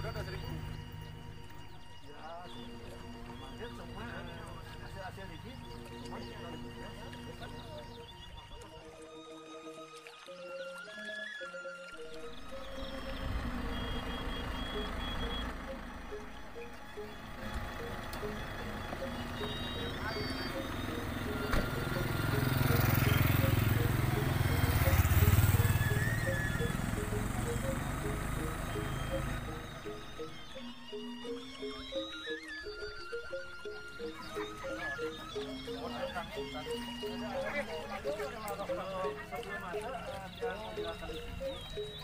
Udah ada 1000. Ya, manggil semua hasil ini.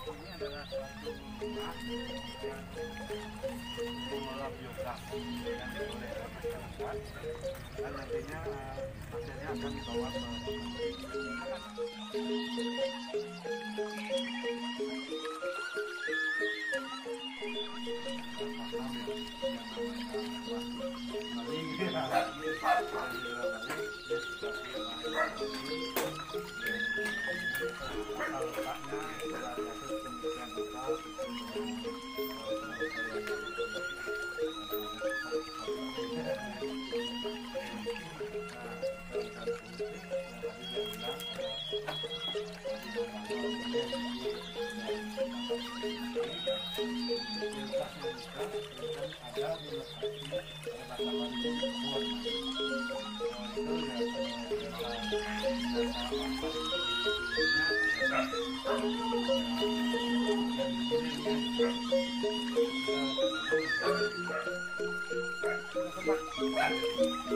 Ini adalah satu rumah yang mengolah biogas yang oleh masyarakat dan nantinya hasilnya akan dibawa ke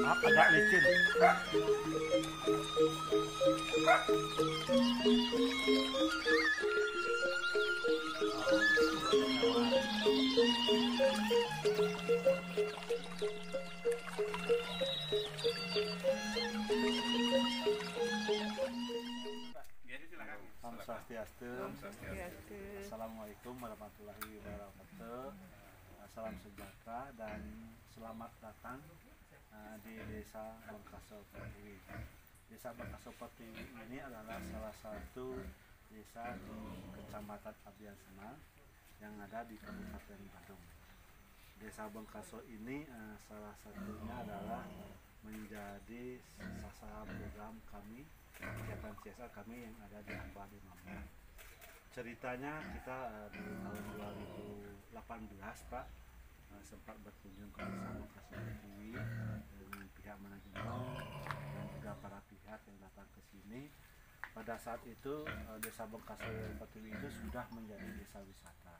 maaf agak licin. Om Swastiastu. Assalamualaikum warahmatullahi wabarakatuh. Salam sejahtera dan selamat datang di Desa Bangkaso Pertiwi. Desa Bangkaso Pertiwi ini adalah salah satu desa di Kecamatan Abian Senang yang ada di Kabupaten Badung. Desa Bangkaso ini salah satunya adalah menjadi sasaran program kami, kegiatan CSR kami yang ada di Aqua di Mampu. Ceritanya kita di tahun 2018 Pak sempat berkunjung ke Desa Bangkaso Pertiwi dengan pihak manajemen dan juga para pihak yang datang ke sini. Pada saat itu Desa Bangkaso Pertiwi itu sudah menjadi desa wisata.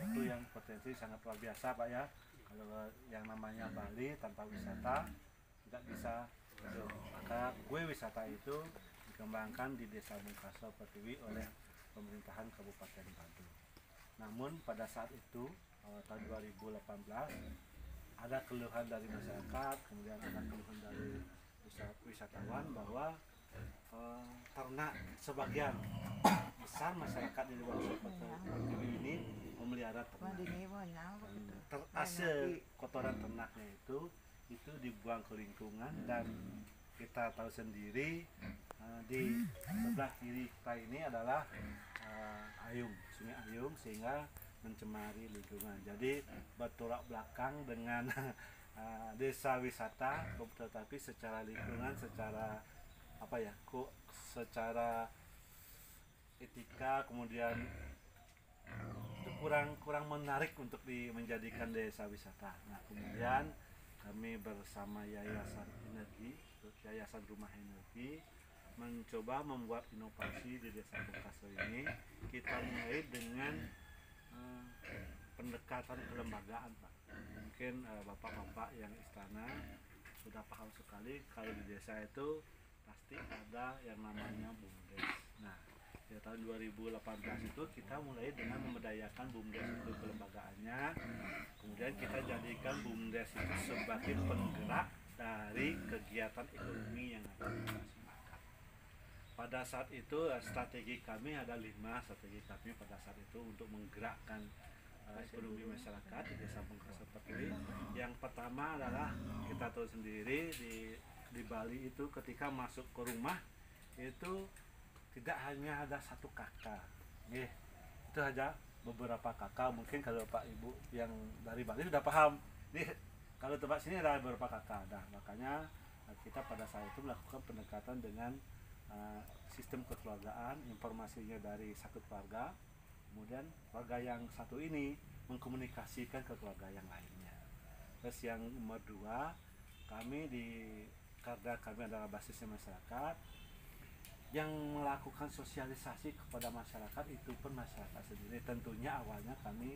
Itu yang potensi sangat luar biasa Pak ya. Kalau yang namanya Bali tanpa wisata tidak bisa hidup. Maka kue wisata itu dikembangkan di Desa Bangkaso Pertiwi oleh pemerintahan Kabupaten Badung. Namun pada saat itu tahun 2018 ada keluhan dari masyarakat, kemudian ada keluhan dari wisatawan bahwa ternak sebagian besar masyarakat di Bangkaso Pertiwi ini memelihara ternak. Terhasil kotoran ternaknya itu dibuang ke lingkungan dan kita tahu sendiri di sebelah kiri kita ini adalah Ayung, Sungai Ayung, sehingga mencemari lingkungan. Jadi bertolak belakang dengan desa wisata, tetapi secara lingkungan, secara apa ya, secara etika, kemudian itu kurang menarik untuk menjadikan desa wisata. Nah kemudian kami bersama Yayasan Rumah Energi mencoba membuat inovasi di Desa Bangkaso ini. Kita mulai dengan pendekatan kelembagaan, Pak. Mungkin bapak-bapak yang istana sudah paham sekali kalau di desa itu pasti ada yang namanya BUMDes. Nah, di tahun 2018 itu kita mulai dengan memberdayakan BUMDes itu kelembagaannya. Kemudian kita jadikan BUMDes itu sebagai penggerak dari kegiatan ekonomi yang ada di masyarakat. Pada saat itu strategi kami ada 5 strategi kami pada saat itu untuk menggerakkan ekonomi masyarakat di Desa Bengkasa Pertiwi. Yang pertama adalah kita tahu sendiri di Bali itu ketika masuk ke rumah itu tidak hanya ada satu kakak, itu hanya beberapa kakak. Mungkin kalau Pak Ibu yang dari Bali sudah paham, kalau tempat sini ada beberapa kakak. Nah, makanya kita pada saat itu melakukan pendekatan dengan sistem kekeluargaan, informasinya dari satu keluarga, kemudian keluarga yang satu ini mengkomunikasikan ke keluarga yang lainnya. Terus yang nomor 2, karena kami adalah basisnya masyarakat, yang melakukan sosialisasi kepada masyarakat itu pun masyarakat sendiri. Tentunya awalnya kami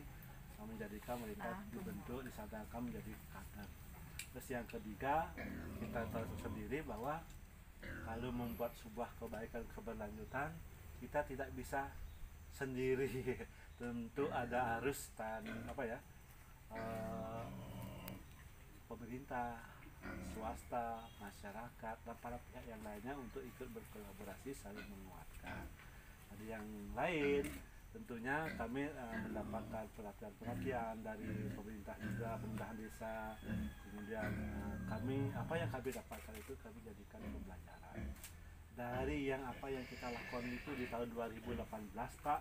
menjadikan mereka dibentuk, disadarkan menjadi kader. Terus yang ketiga, kita tahu sendiri bahwa kalau membuat sebuah kebaikan keberlanjutan, kita tidak bisa sendiri. Tentu ada arus dan pemerintah, swasta, masyarakat, dan para pihak yang lainnya untuk ikut berkolaborasi saling menguatkan. Ada yang lain, tentunya kami mendapatkan pelatihan dari pemerintah juga, pemerintahan desa. Kemudian apa yang kami dapatkan itu kami jadikan pembelajaran. Dari yang kita lakukan itu di tahun 2018, Pak,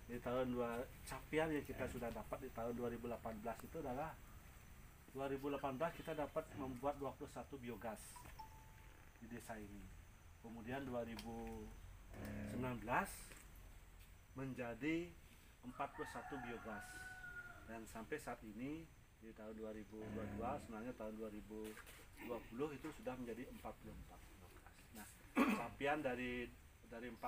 di tahun capaian yang kita sudah dapat di tahun 2018 itu adalah 2018 kita dapat membuat 21 biogas di desa ini. Kemudian 2019 menjadi 41 biogas, dan sampai saat ini di tahun 2022, sebenarnya tahun 2020 itu sudah menjadi 44 biogas. Nah, capaian dari 44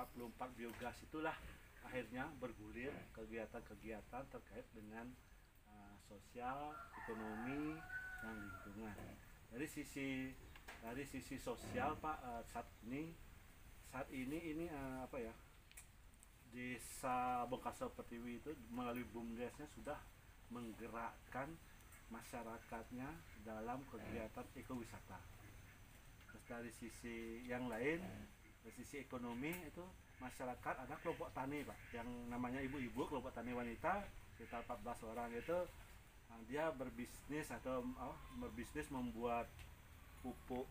biogas itulah akhirnya bergulir kegiatan-kegiatan terkait dengan sosial, ekonomi, dan lingkungan. Dari sisi sosial, Pak, saat ini Desa Bengkasa Pertiwi itu melalui BUMDesnya sudah menggerakkan masyarakatnya dalam kegiatan ekowisata. Terus dari sisi yang lain, dari sisi ekonomi itu masyarakat ada kelompok tani, Pak, yang namanya ibu-ibu kelompok tani wanita sekitar 14 orang itu, dia berbisnis membuat pupuk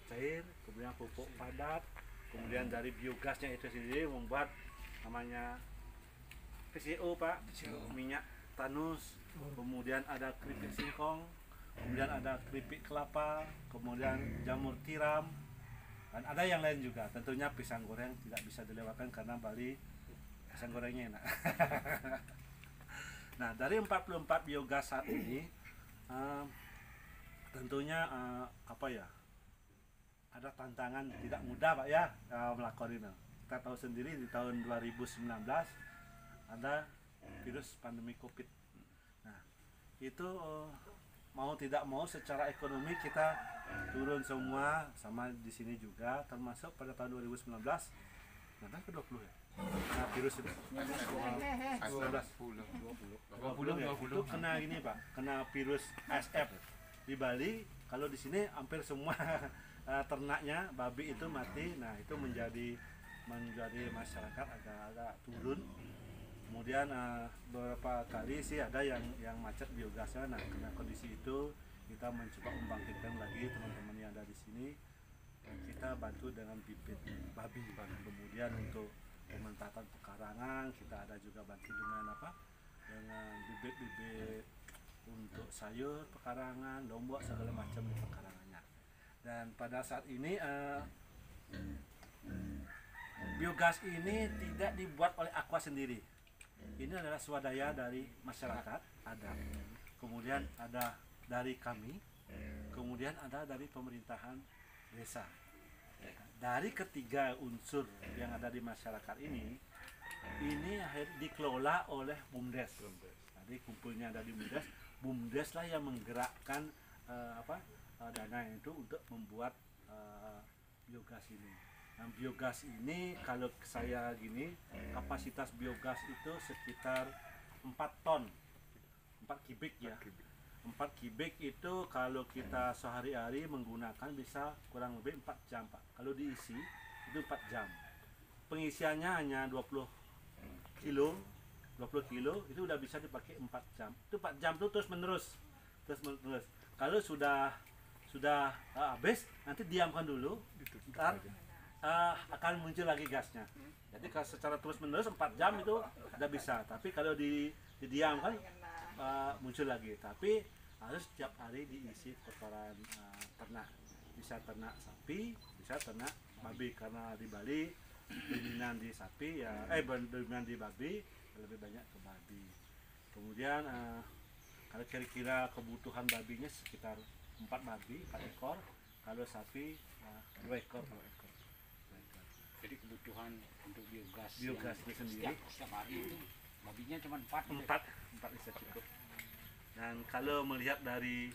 cair, kemudian pupuk padat, kemudian dari biogasnya itu sendiri membuat namanya PCO, Pak, minyak tanus, kemudian ada keripik singkong, kemudian ada keripik kelapa, kemudian jamur tiram, dan ada yang lain juga. Tentunya pisang goreng tidak bisa dilewatkan karena Bali pisang gorengnya enak. Nah, dari 44 biogas saat ini tentunya ada tantangan tidak mudah, Pak, ya, melakukan ini. Kita tahu sendiri di tahun 2019 ada virus pandemi Covid. Nah, itu mau tidak mau secara ekonomi kita turun semua, sama di sini juga, termasuk pada tahun 2019 ke 20 ya. Nah, virus itu 20 itu kena ini, Pak, kena virus ASF di Bali. Kalau di sini hampir semua ternaknya babi itu mati. Nah, itu menjadi masyarakat agak turun. Kemudian beberapa kali sih ada yang macet biogasnya. Nah, karena kondisi itu kita mencoba membangkitkan lagi teman-teman yang ada di sini. Kita bantu dengan bibit babi. Kemudian untuk pementasan pekarangan kita ada juga bantu dengan bibit-bibit untuk sayur pekarangan, lombok, segala macam di pekarangannya. Dan pada saat ini biogas ini tidak dibuat oleh Aqua sendiri. Ini adalah swadaya dari masyarakat, ada. Kemudian ada dari kami, kemudian ada dari pemerintahan desa. Dari ketiga unsur yang ada di masyarakat ini dikelola oleh BUMDes. Nah, Jadi kumpulnya ada di BUMDes. BUMDes lah yang menggerakkan dana itu untuk membuat biogas ini. Nah, biogas ini kalau saya gini, kapasitas biogas itu sekitar 4 ton, 4 kubik ya. 4 kubik itu kalau kita sehari-hari menggunakan bisa kurang lebih 4 jam Pak. Kalau diisi itu 4 jam. Pengisiannya hanya 20 kilo itu udah bisa dipakai 4 jam. Itu 4 jam itu terus menerus. Kalau sudah habis, nanti diamkan dulu, ntar akan muncul lagi gasnya. Jadi kalau secara terus menerus 4 jam itu udah bisa. Tapi kalau didiamkan muncul lagi. Tapi harus setiap hari diisi kotoran ternak. Bisa ternak sapi, bisa ternak babi, karena di Bali dominan di sapi ya, dominan di babi, lebih banyak ke babi. Kemudian kalau kira-kira kebutuhan babinya sekitar 4 babi, 4 ekor. Kalau sapi 2 ekor. Jadi kebutuhan untuk biogas itu sendiri setiap hari itu babinya cuma 4 bisa cukup. Dan kalau melihat dari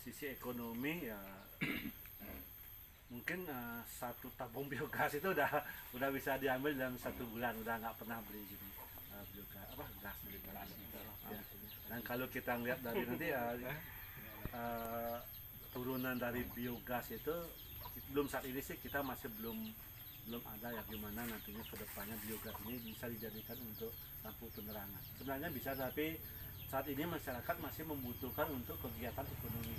sisi ekonomi ya mungkin satu tabung biogas itu udah bisa diambil dalam 1 bulan, udah nggak pernah beli gini gas gitu. Ya. Dan kalau kita lihat dari nanti turunan dari biogas itu belum saat ini sih kita masih belum ada ya gimana nantinya kedepannya biogas ini bisa dijadikan untuk lampu penerangan. Sebenarnya bisa, tapi saat ini masyarakat masih membutuhkan untuk kegiatan ekonomi.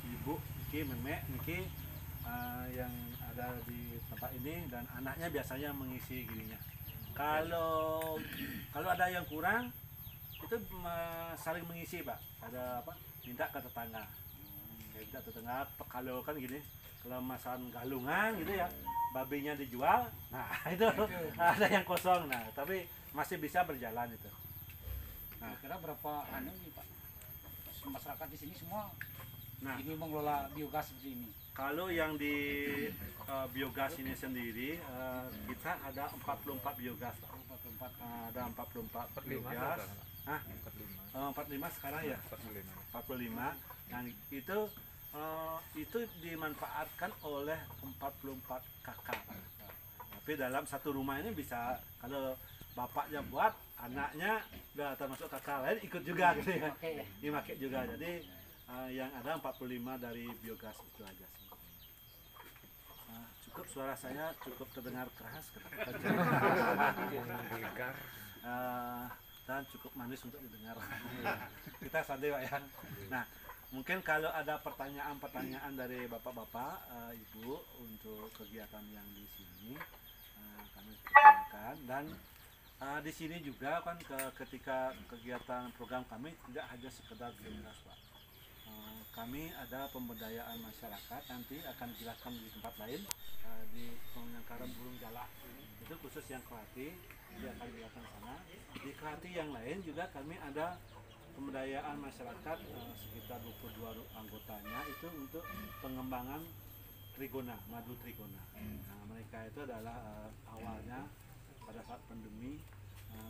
Ibu Niki yang ada di tempat ini dan anaknya biasanya mengisi gininya. Kalau ada yang kurang itu saling mengisi Pak. Ada minta ke tetangga. Minta ke tetangga kalau kan gini, kalau masan galungan gitu ya, babinya dijual, nah itu ada yang kosong, nah tapi masih bisa berjalan itu. Nah, kira berapa nih Pak? Masyarakat di sini semua ini mengelola biogas seperti ini. Kalau yang di biogas ini sendiri kita ada 44 biogas. 44 ada 44 biogas. 45 sekarang ya. 45. Nah itu dimanfaatkan oleh 44 kakak. Tapi dalam satu rumah ini bisa, kalau bapaknya buat, anaknya udah termasuk kakak lain ikut juga gitu ya. Dipakai juga. Jadi yang ada 45 dari biogas itu aja sih. Cukup suara saya cukup terdengar keras dan cukup manis untuk didengar. Kita santai Pak ya. Nah, mungkin kalau ada pertanyaan dari bapak-bapak, ibu untuk kegiatan yang di sini kami persilakan. Dan di sini juga kan ketika kegiatan program kami tidak hanya sekedar biogas Pak. Kami ada pemberdayaan masyarakat, nanti akan dijelaskan di tempat lain, di penangkaran burung jalak itu khusus yang Kelati, dia akan dijelaskan sana. Di Kelati yang lain juga kami ada pemberdayaan masyarakat sekitar 22 anggotanya itu untuk pengembangan trigona, madu trigona. Nah, mereka itu adalah awalnya pada saat pandemi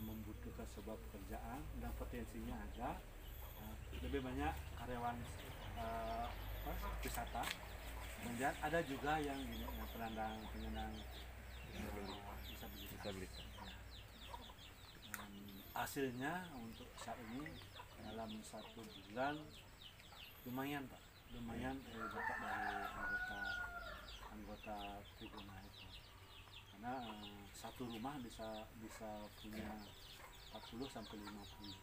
membutuhkan sebuah pekerjaan dan potensinya ada. Lebih banyak karyawan wisata, kemudian ada juga yang penyandang disabilitas. Hasilnya untuk saat ini dalam 1 bulan lumayan Pak, dapat dari anggota trigona itu, karena satu rumah bisa punya 40 sampai 50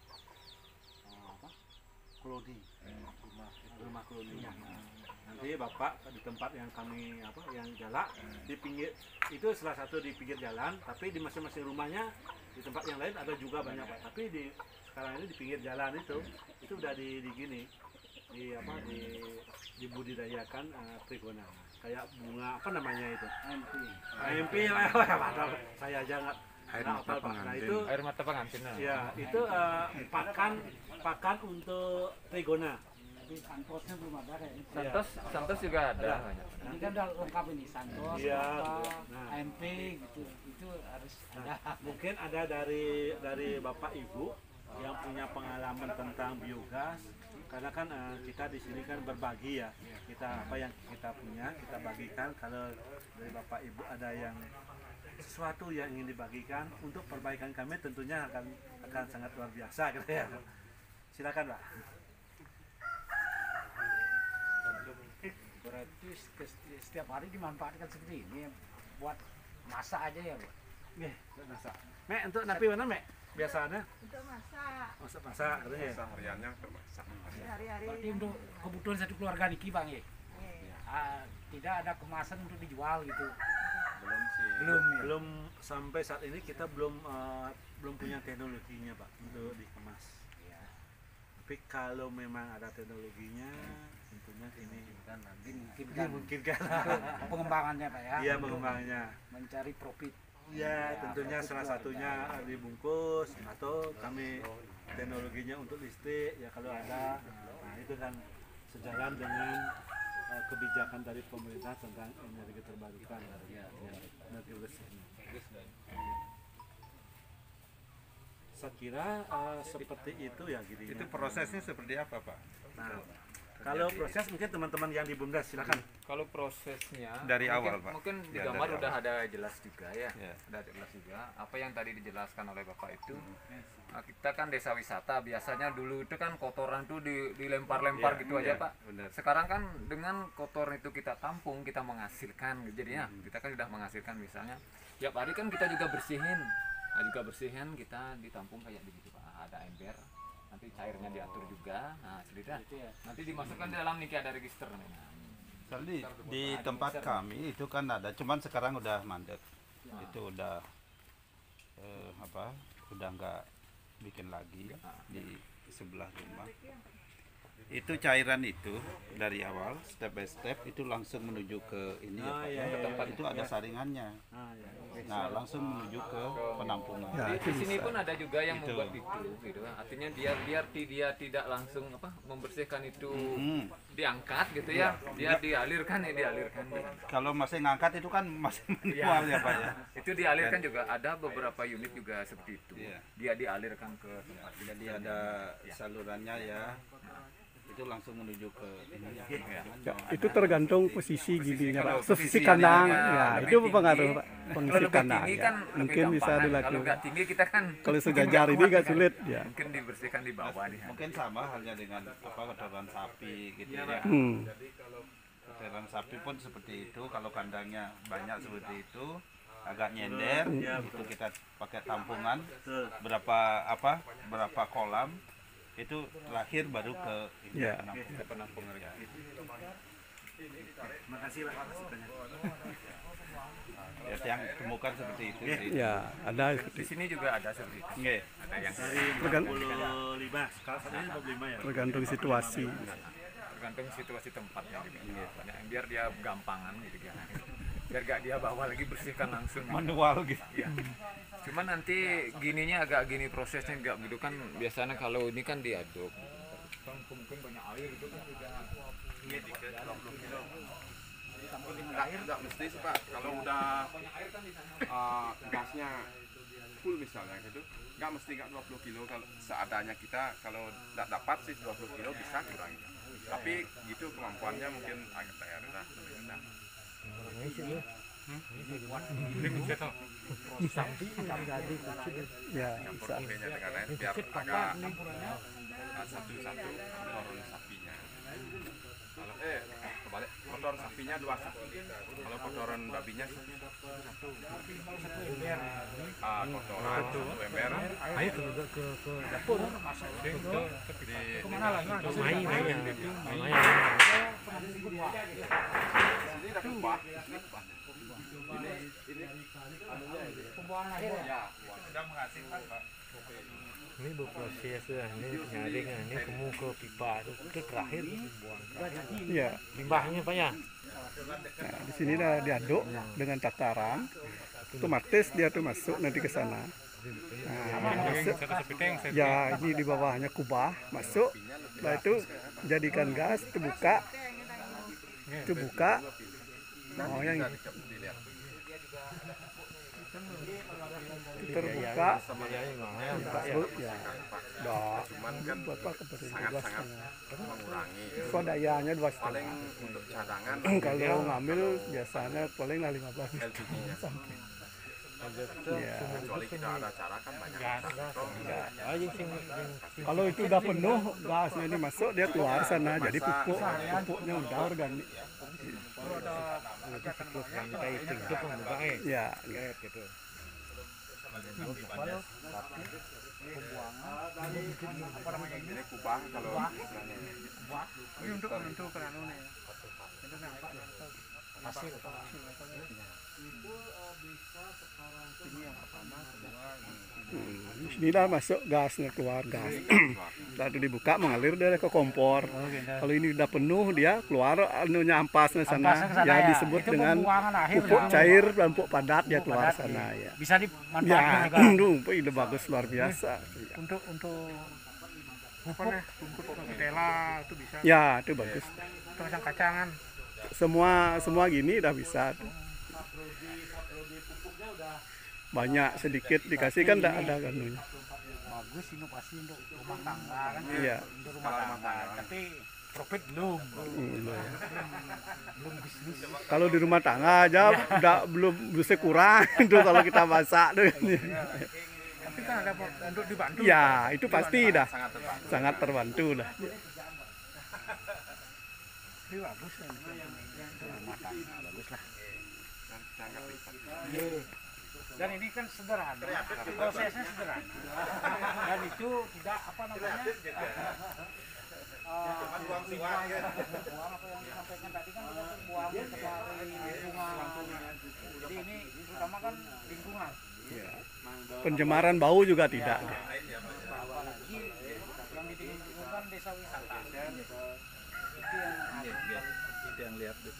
koloni, rumah koloninya. Nanti Bapak di tempat yang kami yang jalak di pinggir itu, salah satu di pinggir jalan, tapi di masing-masing rumahnya di tempat yang lain ada juga banyak Pak. Tapi sekarang ini di pinggir jalan itu udah dibudidayakan trigona, kayak bunga itu AMP saya aja nggak hafal Pak. Nah itu air mata pengantin ya, itu pakan untuk trigona. Tapi santosnya belum ada kayaknya. Santos juga ada. Ini kan udah lengkap ini, santos, Iya, AMP SMP gitu, itu harus ada. Mungkin ada dari Bapak Ibu yang punya pengalaman tentang biogas, karena kan kita di sini kan berbagi ya, kita apa yang kita punya kita bagikan. Kalau dari Bapak Ibu ada yang sesuatu yang ingin dibagikan untuk perbaikan kami, tentunya akan sangat luar biasa gitu ya. Silakan Pak. Berarti setiap hari dimanfaatkan seperti ini buat masak aja ya, Bu? Nih, masak. Mek, untuk napi mana Mek? Biasanya? Untuk masak. Masak katanya ya. Sehariannya untuk masak. Hari-hari. Berarti untuk kebutuhan satu keluarga niki Bang ya? Iya. Tidak ada kemasan untuk dijual gitu. Belum sih. Belum ya? Belum sampai saat ini kita belum punya teknologinya Pak untuk dikemas. Iya. Tapi kalau memang ada teknologinya, tentunya ini kan nanti Dimungkinkan dimungkinkan. pengembangannya Pak ya? Iya, pengembangannya. Mencari profit. Ya, tentunya salah satunya dibungkus atau kami teknologinya untuk listrik ya kalau ada. Nah, itu kan sejalan dengan kebijakan dari pemerintah tentang energi terbarukan dari energi bersih. Saya kira seperti itu ya gitu. Itu prosesnya seperti apa, Pak? Nah, kalau proses mungkin teman-teman yang di Bumdes silakan. Kalau prosesnya Dari mungkin, awal, Pak. mungkin di Ya, gambar dari udah awal. ada jelas juga ya. Ya. Udah jelas juga apa yang tadi dijelaskan oleh Bapak itu. Kita kan desa wisata, biasanya dulu itu kan kotoran tuh dilempar-lempar Ya, gitu aja, ya, Pak. benar. Sekarang kan dengan kotoran itu kita tampung, kita menghasilkan. Jadinya kita kan sudah menghasilkan, misalnya tiap hari kan kita juga bersihin. Nah, juga bersihin kita ditampung kayak begitu, Pak. Ada ember, nanti cairnya diatur juga. Nah, sudah. Nanti dimasukkan di dalam niki ada register. Nah, Soalnya di tempat kami itu kan ada, cuman sekarang udah mandek. Itu udah udah nggak bikin lagi di sebelah rumah. Itu cairan itu dari awal step by step itu langsung menuju ke ini ya, Pak. iya, Ke iya, tempat iya. itu ada saringannya. Ya. Nah, langsung menuju ke penampungan. di sini pun ada juga yang Itu. membuat itu gitu. Artinya biar dia tidak langsung membersihkan itu diangkat gitu ya. Dia dialirkan. Kalau masih ngangkat itu kan masih manual ya, Pak ya. Itu dialirkan juga, ada beberapa unit juga seperti itu. Iya. Dia dialirkan ke tempat. Jadi ada salurannya ya. Itu langsung menuju ke ini ya. Ya, itu tergantung posisi giginya Pak. Kalau Posisi posisi kandang, giginya ya lebih itu tinggi. berpengaruh Pak. Kalau Kondisi lebih kandang tinggi ya. kan lebih Mungkin bisa gampangan. Kalau dilakukan. nggak tinggi kita kan Kalau sejajar ini nggak sulit ya. mungkin dibersihkan di bawah nih. Mungkin sama halnya dengan kotoran sapi gitu ya. Kotoran sapi pun seperti itu. Kalau kandangnya banyak seperti itu, agak nyender, itu kita pakai tampungan berapa kolam, itu terakhir baru ke ini, Ya. penampungan. Ya. Terima kasih Pak atas banyak. Ya, yang temukan seperti itu. Ya, ada Di sini juga ada seperti itu. Nggih. Ada yang Dari 45, sekarang saat ini 45 ya. tergantung situasi. tergantung situasi tempatnya juga. Banyak yang biar dia gampangan gitu ya. Biar gak dia bawa lagi, bersihkan langsung. Manual gitu. Iya. Cuman nanti gininya agak gini prosesnya enggak gitu kan, biasanya kalau ini kan diaduk. Kan mungkin banyak air itu kan juga. Ini dikit 20 kilo. Enggak mesti sih, Pak. Kalau udah gasnya full misalnya gitu, enggak mesti 20 kilo. Kalau seadanya kita, kalau enggak dapat sih 20 kilo bisa kurangi. Tapi gitu kemampuannya mungkin agak rendah. Ya, Campur bisa. kopenya dengan air biar agak satu-satu kotoran sapinya. Kalau kebalik, kotoran sapinya 2 sapi. Kalau kotoran babinya kotoran 1 ember. Ayo ke dapur. Kemana lagi? Sini udah kubah. Ini anunya ini. Pembuangan air. Ya, sudah menghasilkan, Pak. Ini berproses ya, ini penyaring, ini kamu ke pipa itu terakhir buang. Ya. Limbahnya Pak ya. Nah, di sini dah diaduk dengan takaran. Otomatis dia tuh masuk nanti ke sana. Nah, masuk. Ya, ini di bawahnya kubah masuk. Setelah itu jadikan gas, terbuka. Nah, yang terbuka biayanya mahal. masuk ya dah Cuman kan berapa kemarin sangat-sangat 2,5 mengurangi. swadayanya 2,5 Paling untuk cadangan kalau ngambil biasanya paling lah 15 LPG-nya. sampai ya. Kecuali kita ada acara kan banyak. Aja sing Kalau itu udah penuh gasnya ini masuk dia keluar sana jadi pupuknya udah organik siklus rantai hidup pembukaan ya gitu. Ini kubah kalau istilahnya. inilah masuk gasnya keluar gas lalu dibuka mengalir dia ke kompor. Kalau ini udah penuh dia keluar anunya ampasnya sana Ampasnya ke sana ya ya. disebut Itu dengan pembuangan akhir pupuk ya. cair dan pupuk padat dia keluar Padat, sana iya. ya Bisa ya dimanfaatkan juga. itu bagus luar biasa Untuk pupuk ketela itu bisa. ya itu bagus Terus yang kacangan. semua gini udah bisa banyak sedikit dikasih kan tidak ada kanunya Bagus inovasi untuk rumah tangga kan. iya Untuk rumah tangga. Tapi profit belum. Belum bisnis. kalau di rumah tangga aja udah belum bisa kurang itu kalau kita masak tuh Tapi kan ada untuk dibantu. ya itu pasti dah sangat terbantu dah Ini bagus ya. Rumah tangga bagus lah. Kita nggak bisa. Dan ini kan sederhana, prosesnya sederhana. Dan itu tidak apa namanya buang apa yang disampaikan tadi kan kita buang dari lingkungan. Jadi ini terutama kan lingkungan. pencemaran bau juga tidak Apalagi yang di lingkungan desa wisata. Itu yang lihat deh.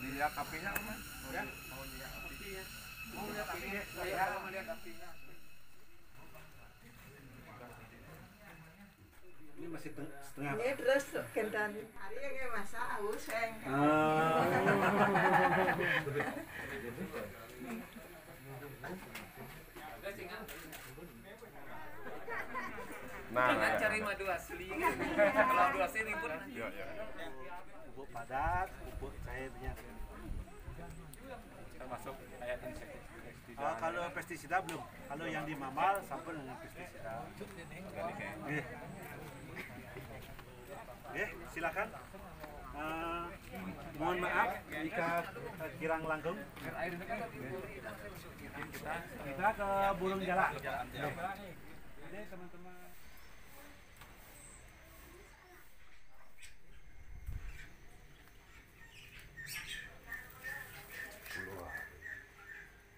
Dilihat apinya kan? Ya. Mau lihat apinya. Mau lihat apinya. Saya mau lihat apinya. Ini masih setengah. Ini terus kentan hari yang masak haus yang. Nah, Jangan cari madu asli. Kalau madu asli ribut. ya, ya. Pupuk padat, pupuk cairnya. Termasuk kayak insektisida. Kalau pestisida belum. Kalau yang di Mamal sampai dengan pestisida. Silakan. Mohon maaf jika kirang langgung. Kita ke Burung Jalak. Ini teman-teman.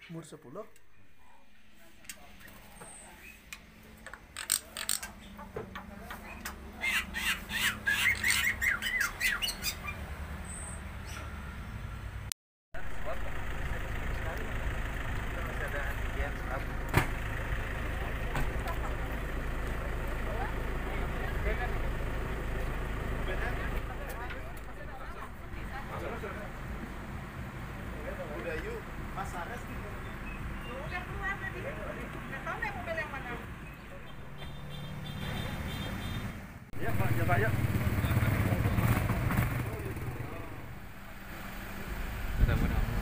umur 10 Udah keluar tadi. Nggak tahu naik mobil yang mana. Ya Pak, ya Pak, ya. Mudah-mudahan